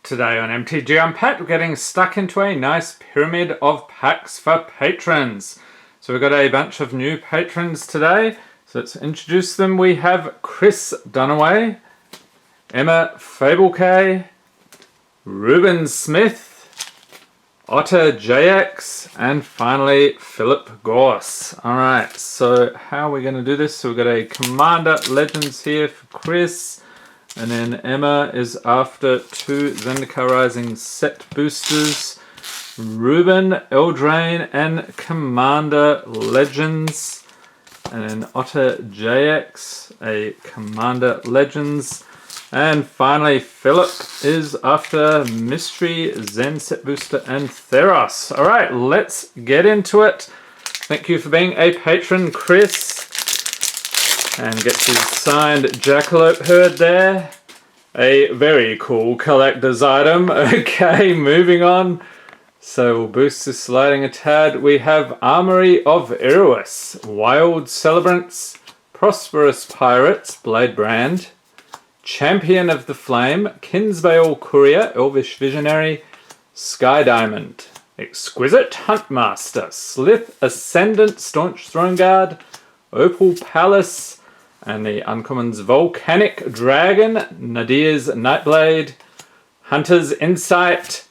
Today on MTG Unpacked, we're getting stuck into a nice pyramid of packs for patrons. So we've got a bunch of new patrons today. So let's introduce them. We have Chris Dunaway, Emma Fabelkay, Reuben Smith, Otter Jx, and finally Philip Gorse. Alright, so how are we going to do this? So we've got a Commander Legends here for Chris. And then Emma is after 2 Zendikar Rising Set Boosters, Reuben, Eldraine, and Commander Legends. And then Otter Jx, a Commander Legends. And finally, Philip is after Mystery, Zen Set Booster, and Theros. Alright, let's get into it. Thank you for being a patron, Chris. And get his signed Jackalope Herd there. A very cool collector's item. Okay, moving on. So we'll boost this sliding a tad. We have Armory of Eros, Wild Celebrants, Prosperous Pirates, Blade Brand, Champion of the Flame, Kinsbale Courier, Elvish Visionary, Sky Diamond, Exquisite Huntmaster, Slith Ascendant, Staunch Throne Guard, Opal Palace, and the uncommons Volcanic Dragon, Nadir's Nightblade, Hunter's Insight,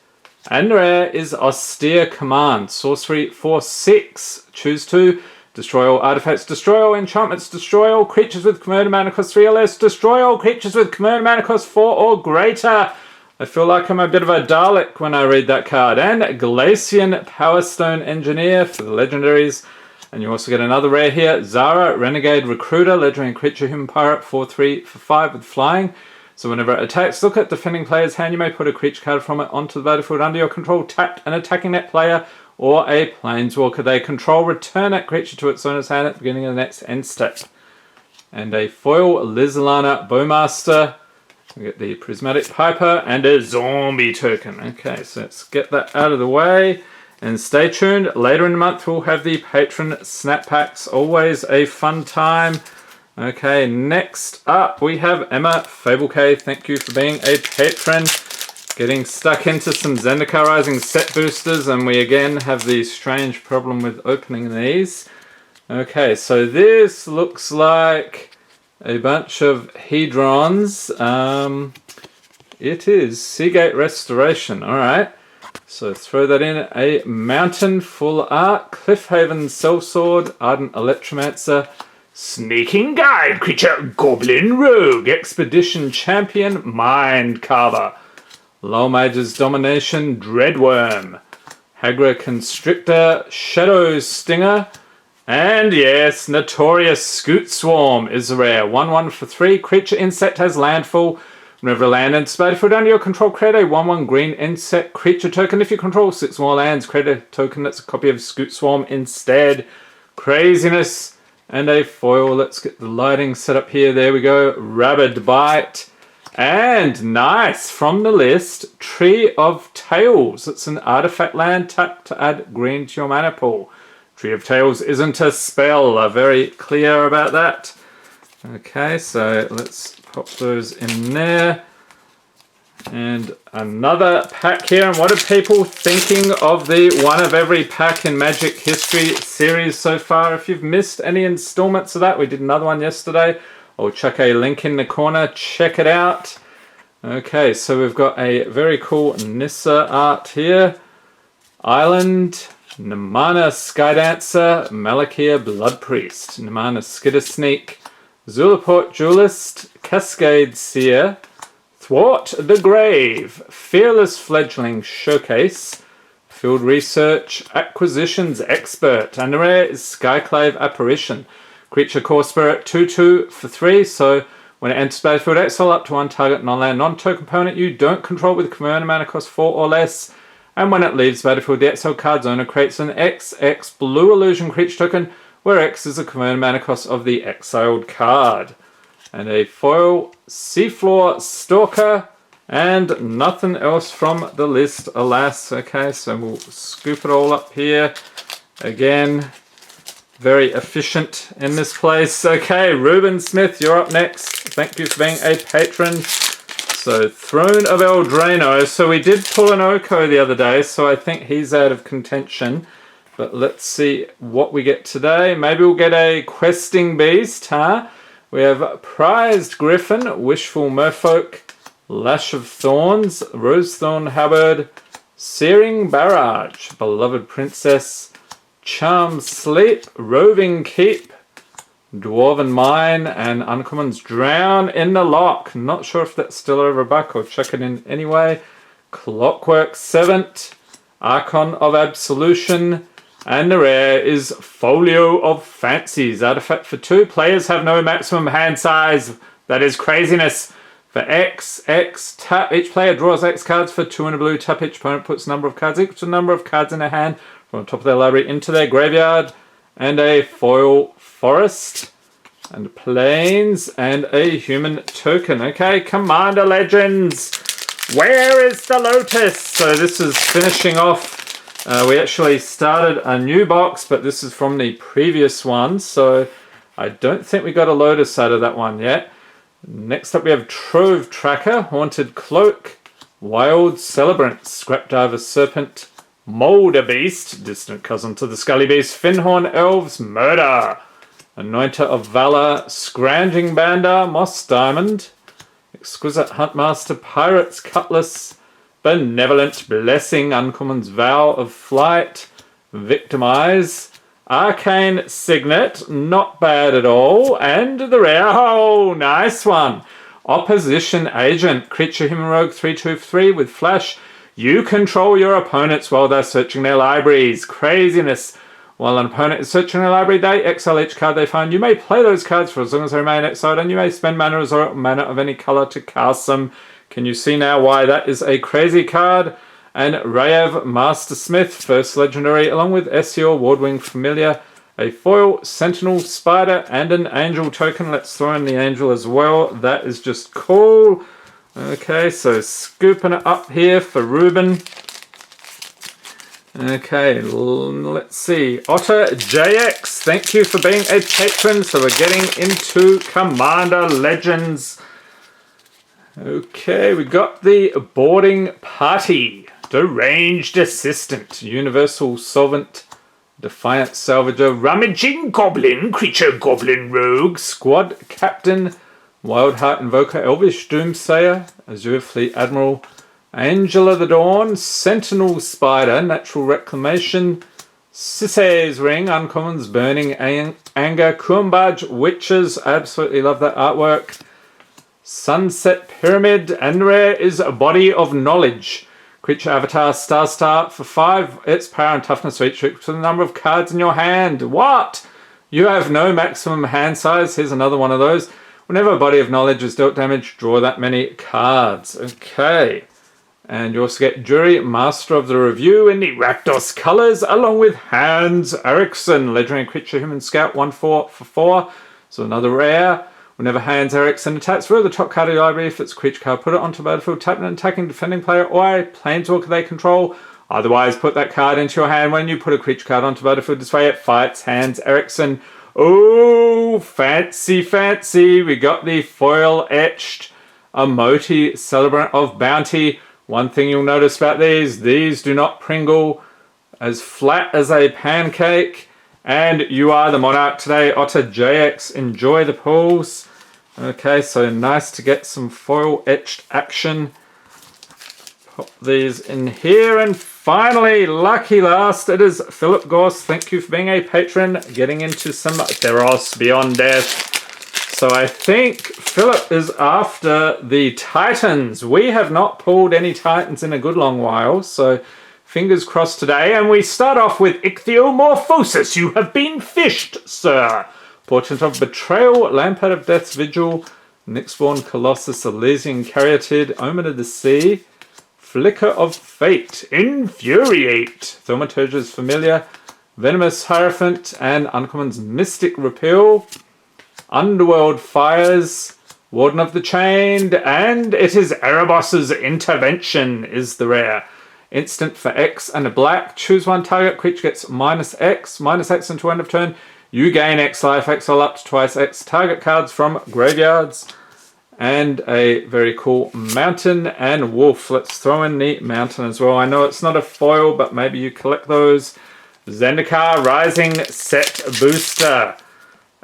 and rare is Austere Command. Sorcery for 6. Choose 2. Destroy all artifacts, destroy all enchantments, destroy all creatures with converted mana cost 3 or less, destroy all creatures with converted mana cost 4 or greater. I feel like I'm a bit of a Dalek when I read that card. And Glacian Power Stone Engineer for the legendaries. And you also get another rare here, Zara, Renegade Recruiter, legendary creature, human pirate, 4/3 for 5 with flying. So whenever it attacks, look at defending player's hand. You may put a creature card from it onto the battlefield under your control, tapped, and attacking that player or a planeswalker they control. Return that creature to its owner's hand at the beginning of the next end step. And a foil Lizalana Bowmaster. We get the Prismatic Piper and a zombie token. Okay, so let's get that out of the way. And stay tuned, later in the month we'll have the patron snap packs, always a fun time. Okay, next up we have Emma Fabelkay, thank you for being a patron. Getting stuck into some Zendikar Rising Set Boosters, and we again have the strange problem with opening these. Okay, so this looks like a bunch of Hedrons. It is Seagate Restoration, alright. So throw that in, a Mountain Full Art, Cliffhaven Sellsword, Ardent Electromancer, Sneaking Guide Creature, Goblin Rogue, Expedition Champion, Mind Carver, Low Mage's Domination, Dreadworm, Hagra Constrictor, Shadow Stinger, and yes, Notorious Scoot Swarm is a rare. 1/1 for 3, creature insect has landfall. Whenever a land enters battlefield under your control, create a 1/1 green insect creature token. If you control 6 more lands, create a token that's a copy of Scoot Swarm instead. Craziness. And a foil. Let's get the lighting set up here. There we go. Rabid Bite. And nice, from the list, Tree of Tales. It's an artifact land, tap to add green to your mana pool. Tree of Tales isn't a spell. Very clear about that. Okay, so let's pop those in there. And another pack here. And what are people thinking of the one of every pack in Magic History series so far? If you've missed any installments of that, we did another one yesterday. I'll chuck a link in the corner. Check it out. Okay, so we've got a very cool Nissa art here. Island, Namana Skydancer, Malakia Blood Priest, Namana Skittersneak, Zulaport Duelist, Cascade Seer, Thwart the Grave, Fearless Fledgling Showcase, Field Research, Acquisitions Expert, and the rare is Skyclave Apparition. Creature Core Spirit, 2/2 for 3, so when it enters battlefield, exile up to 1 target non-land, non-token opponent you don't control with converted mana cost 4 or less, and when it leaves battlefield, the exile card's owner creates an XX Blue Illusion creature token, where X is the converted mana cost of the exiled card. And a foil Seafloor Stalker, and nothing else from the list, alas. Okay, so we'll scoop it all up here. Again, very efficient in this place. Okay, Reuben Smith, you're up next. Thank you for being a patron. So Throne of Eldraine. So we did pull an Oko the other day, so I think he's out of contention. But let's see what we get today. Maybe we'll get a Questing Beast, huh? We have Prized Griffin, Wishful Merfolk, Lash of Thorns, Rosethorn Hubbard, Searing Barrage, Beloved Princess, Charm Sleep, Roving Keep, Dwarven Mine, and Uncommons Drown in the Lock. Not sure if that's still over $1. I'll check it in anyway. Clockwork Servant, Archon of Absolution, and the rare is Folio of Fancies. Artifact for 2. Players have no maximum hand size. That is craziness. For X, tap. Each player draws X cards for 2 in a blue. Tap. Each opponent puts a number of cards equal to the number of cards in their hand from the top of their library into their graveyard. And a foil forest. And plains. And a human token. Okay, Commander Legends. Where is the Lotus? So this is finishing off. We actually started a new box, but this is from the previous one, so I don't think we got a Lotus out of that one yet. Next up we have Trove Tracker, Haunted Cloak, Wild Celebrant, Scrapdiver Serpent, Moulder Beast, distant cousin to the Scully Beast, Finhorn Elves, Murder, Anointer of Valor, Scrounging Bander, Moss Diamond, Exquisite Huntmaster, Pirate's Cutlass, Benevolent Blessing, Uncommon's Vow of Flight, Victimize, Arcane Signet, not bad at all, and the rare, oh, nice one, Opposition Agent, Creature Human Rogue 3/2/3 with Flash. You control your opponents while they're searching their libraries. Craziness. While an opponent is searching their library, they exile each card they find. You may play those cards for as long as they remain exiled, and you may spend mana or mana of any color to cast them. Can you see now why that is a crazy card? And Rayev Mastersmith, first legendary, along with Esior Wardwing Familiar, a foil Sentinel Spider, and an Angel token. Let's throw in the Angel as well. That is just cool. Okay, so scooping it up here for Reuben. Okay, let's see. Otter Jx, thank you for being a patron. So we're getting into Commander Legends. Okay, we got the Boarding Party, Deranged Assistant, Universal Solvent, Defiant Salvager, Rummaging Goblin, Creature Goblin Rogue, Squad Captain, Wildheart Invoker, Elvish Doomsayer, Azure Fleet Admiral, Angel of the Dawn, Sentinel Spider, Natural Reclamation, Sisay's Ring, Uncommons, Burning Anger, Kumbaj Witches, absolutely love that artwork. Sunset Pyramid, and rare is a Body of Knowledge. Creature Avatar Star for 5. Its power and toughness are each equal to the number of cards in your hand. What? You have no maximum hand size. Here's another one of those. Whenever a Body of Knowledge is dealt damage, draw that many cards. Okay. And you also get Jury, Master of the Review in the Rakdos colours, along with Hans Eriksson, legendary creature, human scout, 1/4 for 4. So another rare. Whenever Hans Eriksson attacks, reveal the top card of your library. If it's a creature card, put it onto the battlefield, tap an attacking defending player or a planeswalker they control. Otherwise, put that card into your hand. When you put a creature card onto the battlefield this way, it fights Hans Eriksson. Oh, fancy, fancy. We got the foil etched Amoti, Celebrant of Bounty. One thing you'll notice about these do not pringle, as flat as a pancake. And you are the monarch today, Otter Jx. Enjoy the pulls. Okay, so nice to get some foil etched action. Pop these in here. And finally, lucky last, it is Philip Gorse. Thank you for being a patron. Getting into some Theros Beyond Death. So I think Philip is after the Titans. We have not pulled any Titans in a good long while, so fingers crossed today. And we start off with Ichthyomorphosis. You have been fished, sir. Portent of Betrayal, Lampad of Death's Vigil, Nyxborn Colossus, Elysian Caryatid, Omen of the Sea, Flicker of Fate, Infuriate, Thaumaturge's Familiar, Venomous Hierophant, and Uncommon's Mystic Repeal, Underworld Fires, Warden of the Chained, and it is Erebos's Intervention is the rare. Instant for X and a black. Choose one target. Creature gets -X until end of turn. You gain X life. Exile up to twice X target cards from graveyards. And a very cool mountain and wolf. Let's throw in the mountain as well. I know it's not a foil, but maybe you collect those. Zendikar Rising Set Booster.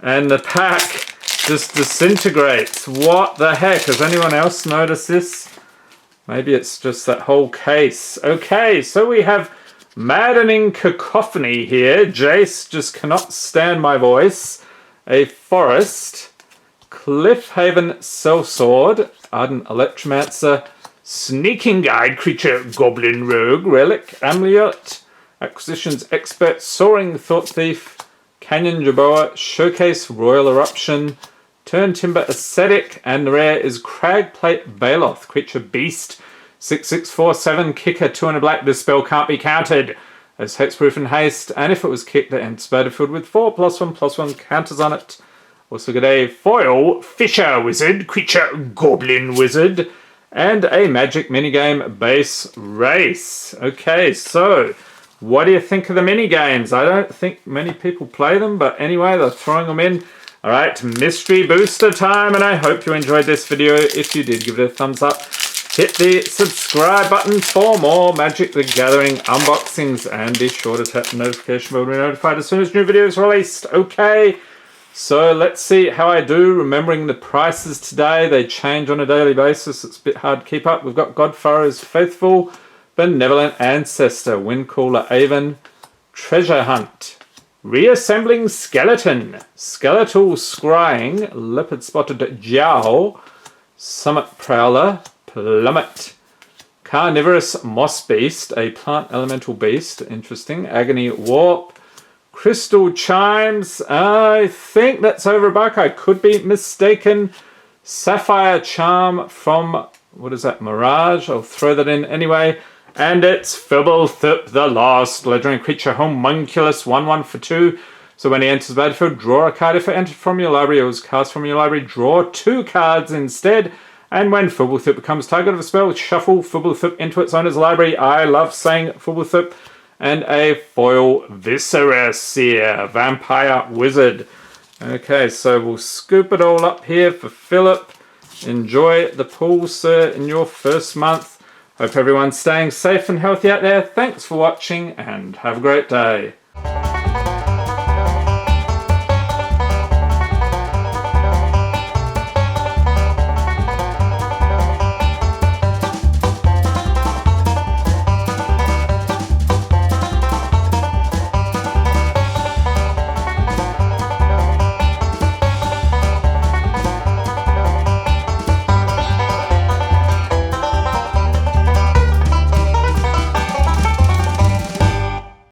And the pack just disintegrates. What the heck? Has anyone else noticed this? Maybe it's just that whole case. Okay, so we have maddening cacophony here. Jace just cannot stand my voice. A forest. Cliffhaven Sellsword, Ardent Electromancer, Sneaking Guide Creature, Goblin Rogue, Relic, MacLeod, Acquisitions Expert, Soaring Thought Thief, Canyon Jerboa, Showcase Royal Eruption, Turn Timber Ascetic, and the rare is Cragplate Baloth, Creature Beast, 6647, Kicker, 2 and a black. This spell can't be countered as Hexproof and Haste, and if it was kicked, it enters battlefield with 4+1/+1 counters on it. Also got a foil Fisher Wizard, Creature Goblin Wizard, and a Magic minigame base race. Okay, so what do you think of the minigames? I don't think many people play them, but anyway, they're throwing them in. Alright, mystery booster time, and I hope you enjoyed this video. If you did, give it a thumbs up. Hit the subscribe button for more Magic the Gathering unboxings, and be sure to tap the notification bell to be notified as soon as new videos are released. Okay. So let's see how I do, remembering the prices today. They change on a daily basis. It's a bit hard to keep up. We've got Godfarrow's Faithful, Benevolent Ancestor, Windcaller Avon, Treasure Hunt, Reassembling Skeleton, Skeletal Scrying, Leopard Spotted Jowl, Summit Prowler, Plummet, Carnivorous Moss Beast, a Plant Elemental Beast, interesting, Agony Warp, Crystal Chimes, I think that's over a buck. I could be mistaken. Sapphire Charm from, what is that, Mirage? I'll throw that in anyway. And it's Fibblethip, the last legendary creature, Homunculus, 1/1 for 2. So when he enters the battlefield, draw a card. If it entered from your library, it was cast from your library, draw 2 cards instead. And when Fibblethip becomes target of a spell, shuffle Fibblethip into its owner's library. I love saying Fibblethip. And a foil Viscera Seer, Vampire Wizard. Okay, so we'll scoop it all up here for Philip. Enjoy the pool, sir, in your first month. Hope everyone's staying safe and healthy out there. Thanks for watching, and have a great day.